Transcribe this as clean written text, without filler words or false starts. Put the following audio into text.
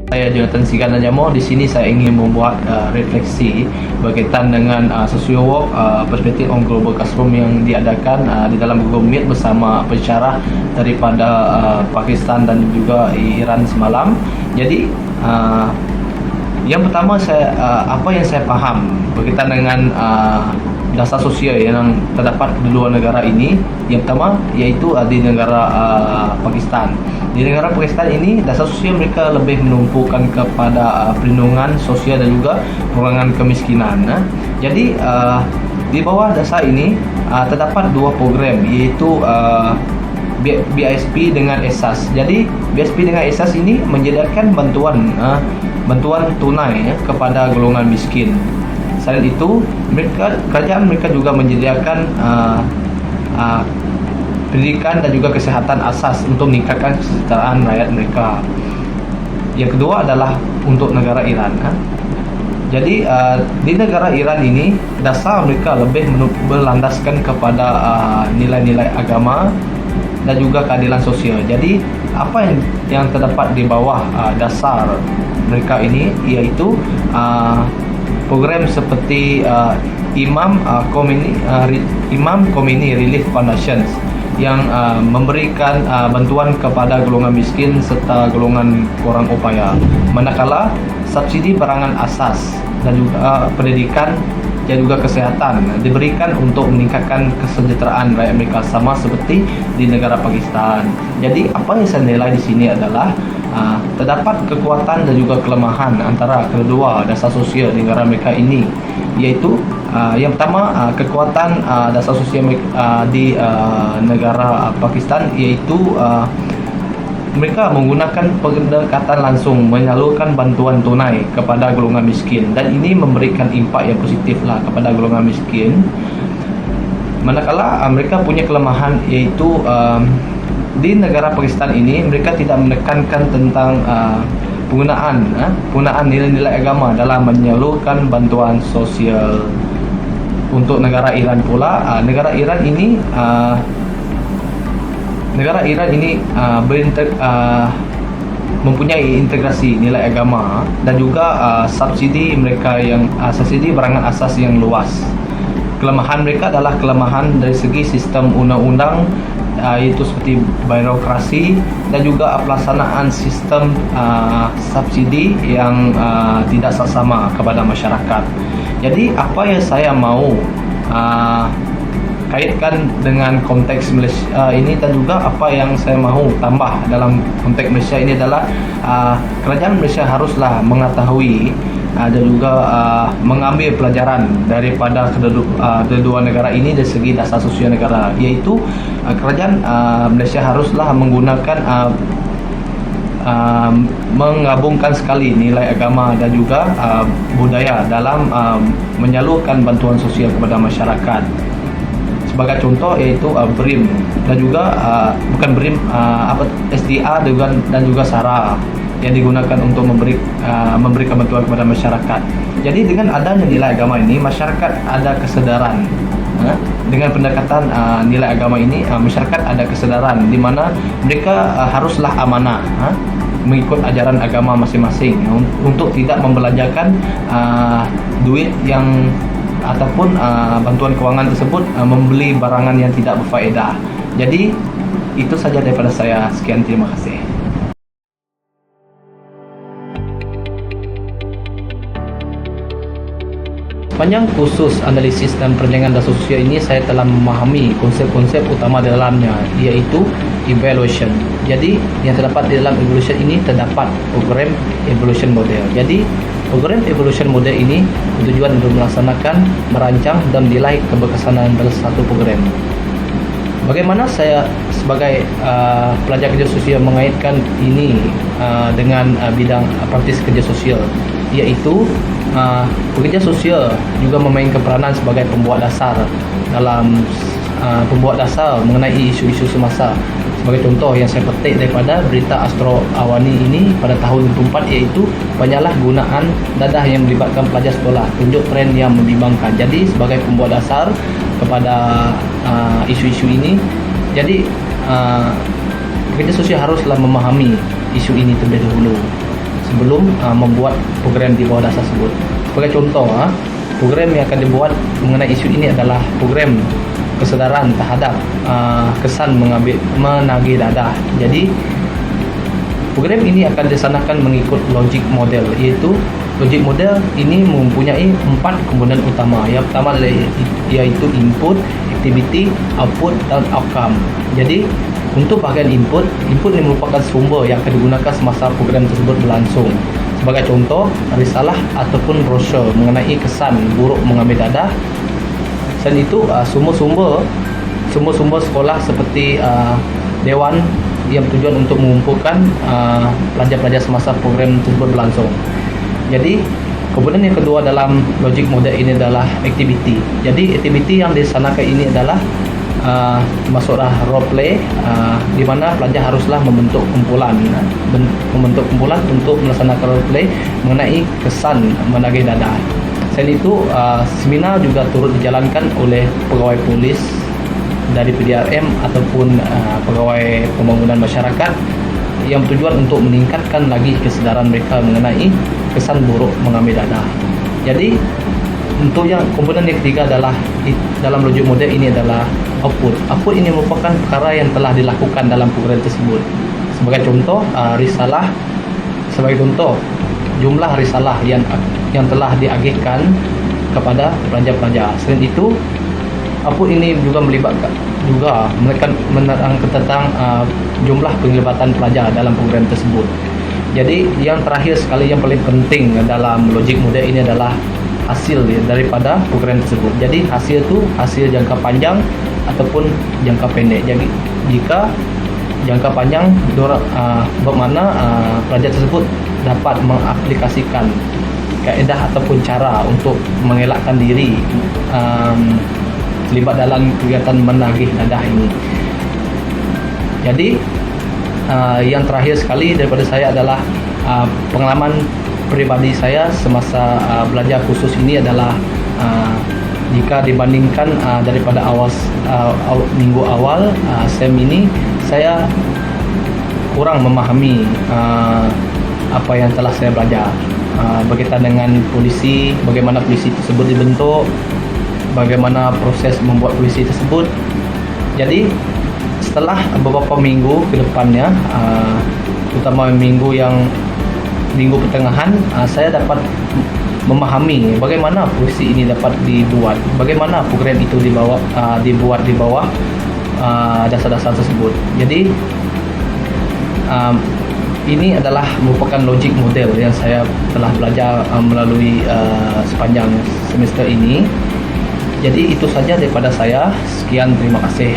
Saya Jonathan Sigana Jamo. Di sini saya ingin membuat refleksi berkaitan dengan social work perspektif on global classroom yang diadakan di dalam Google Meet bersama pensyarah daripada Pakistan dan juga Iran semalam. Jadi yang pertama apa yang saya faham berkaitan dengan dasar sosial yang terdapat di dua negara ini. Yang pertama iaitu di negara Pakistan. Di negara Pakistan ini dasar sosial mereka lebih menumpukan kepada perlindungan sosial dan juga pengurangan kemiskinan. Jadi di bawah dasar ini terdapat dua program iaitu BISP dengan ESAS. Jadi BISP dengan ESAS ini menyediakan bantuan tunai kepada golongan miskin. Selain itu, kerajaan mereka juga menyediakan pendidikan dan juga kesihatan asas untuk meningkatkan kesejahteraan rakyat mereka. Yang kedua adalah untuk negara Iran. Jadi di negara Iran ini dasar mereka lebih berlandaskan kepada nilai-nilai agama dan juga keadilan sosial. Jadi apa yang terdapat di bawah dasar mereka ini iaitu program seperti Imam Khomeini Relief Foundations yang memberikan bantuan kepada golongan miskin serta golongan kurang upaya, manakala subsidi barangan asas dan juga pendidikan dan juga kesehatan diberikan untuk meningkatkan kesejahteraan rakyat mereka sama seperti di negara Pakistan. Jadi apa yang saya nilai di sini adalah terdapat kekuatan dan juga kelemahan antara kedua dasar sosial negara mereka ini, yaitu yang pertama kekuatan dasar sosial di negara Pakistan iaitu mereka menggunakan pendekatan langsung menyalurkan bantuan tunai kepada golongan miskin, dan ini memberikan impak yang positif lah kepada golongan miskin. Manakala mereka punya kelemahan iaitu di negara Pakistan ini mereka tidak menekankan tentang penggunaan nilai-nilai agama dalam menyalurkan bantuan sosial. Untuk negara Iran pula, negara Iran ini mempunyai integrasi nilai agama dan juga subsidi barangan asas yang luas. Kelemahan mereka adalah kelemahan dari segi sistem undang-undang, iaitu seperti birokrasi dan juga pelaksanaan sistem subsidi yang tidak seksama kepada masyarakat. Jadi apa yang saya mau kaitkan dengan konteks Malaysia ini dan juga apa yang saya mahu tambah dalam konteks Malaysia ini adalah kerajaan Malaysia haruslah mengetahui dan juga mengambil pelajaran daripada kedua negara ini dari segi dasar sosial negara, iaitu kerajaan Malaysia haruslah menggunakan menggabungkan sekali nilai agama dan juga budaya dalam menyalurkan bantuan sosial kepada masyarakat. Sebagai contoh iaitu BRIM dan juga bukan BRIM, SDA dan juga SARA yang digunakan untuk memberikan bantuan kepada masyarakat. Jadi dengan adanya nilai agama ini, masyarakat ada kesadaran dengan pendekatan nilai agama ini, masyarakat ada kesadaran di mana mereka haruslah amanah mengikut ajaran agama masing-masing untuk tidak membelanjakan duit yang ataupun bantuan kewangan tersebut membeli barangan yang tidak berfaedah. Jadi itu saja daripada saya. Sekian, terima kasih. Sepanjang kursus analisis dan perancangan dasar sosial ini, saya telah memahami konsep-konsep utama dalamnya, iaitu evaluation. Jadi yang terdapat di dalam evaluation ini terdapat program evaluation model. Jadi program evaluation model ini bertujuan untuk melaksanakan, merancang dan menilai keberkesanan dalam satu program. Bagaimana saya sebagai pelajar kerja sosial mengaitkan ini dengan bidang praktis kerja sosial, iaitu pekerja sosial juga memainkan peranan sebagai pembuat dasar dalam pembuat dasar mengenai isu-isu semasa. Sebagai contoh yang saya petik daripada berita Astro Awani ini pada tahun 2004, iaitu penyalahgunaan dadah yang melibatkan pelajar sekolah, tunjuk tren yang membimbangkan. Jadi sebagai pembuat dasar kepada isu-isu ini, jadi pekerja sosial haruslah memahami isu ini terlebih dahulu. sebelum membuat program di bawah dasar tersebut. Sebagai contoh, program yang akan dibuat mengenai isu ini adalah program kesedaran terhadap kesan menagih dadah. Jadi program ini akan disanakan mengikut logic model, iaitu logic model ini mempunyai 4 komponen utama. Yang pertama yaitu input, activity, output, dan outcome. Jadi untuk bahagian input ini merupakan sumber yang akan digunakan semasa program tersebut berlangsung. Sebagai contoh, risalah ataupun brosur mengenai kesan buruk mengambil dadah. Selain itu, sumber-sumber sekolah seperti dewan yang bertujuan untuk mengumpulkan pelajar-pelajar semasa program tersebut berlangsung. Jadi komponen yang kedua dalam logic model ini adalah activity. Jadi activity yang disanakan ini adalah masuklah role play, di mana pelajar haruslah membentuk kumpulan untuk melaksanakan role play mengenai kesan menagih dadah. Selain itu, seminar juga turut dijalankan oleh pegawai polis dari PDRM ataupun pegawai pembangunan masyarakat yang bertujuan untuk meningkatkan lagi kesedaran mereka mengenai kesan buruk mengambil dadah. Jadi untuk yang komponen yang ketiga adalah dalam logic model ini adalah output. Output ini merupakan perkara yang telah dilakukan dalam program tersebut. Sebagai contoh, risalah. Sebagai contoh, jumlah risalah yang telah diagihkan kepada pelajar-pelajar. Selain itu, output ini juga melibatkan menerangkan tentang jumlah penglibatan pelajar dalam program tersebut. Jadi yang terakhir sekali, yang paling penting dalam logic model ini adalah hasil daripada program tersebut. Jadi hasil itu hasil jangka panjang ataupun jangka pendek. Jadi jika jangka panjang bermakna pelajar tersebut dapat mengaplikasikan kaedah ataupun cara untuk mengelakkan diri terlibat dalam kegiatan menagih dadah ini. Jadi yang terakhir sekali daripada saya adalah pengalaman pribadi saya semasa belajar kursus ini adalah jika dibandingkan daripada minggu awal SEM ini, saya kurang memahami apa yang telah saya belajar berkaitan dengan polisi, bagaimana polisi tersebut dibentuk, bagaimana proses membuat polisi tersebut. Jadi setelah beberapa minggu ke depannya, terutama minggu pertengahan, saya dapat memahami bagaimana polisi ini dapat dibuat, bagaimana program itu dibuat di bawah dasar-dasar tersebut. Jadi ini adalah merupakan logic model yang saya telah belajar melalui sepanjang semester ini. Jadi itu saja daripada saya. Sekian, terima kasih.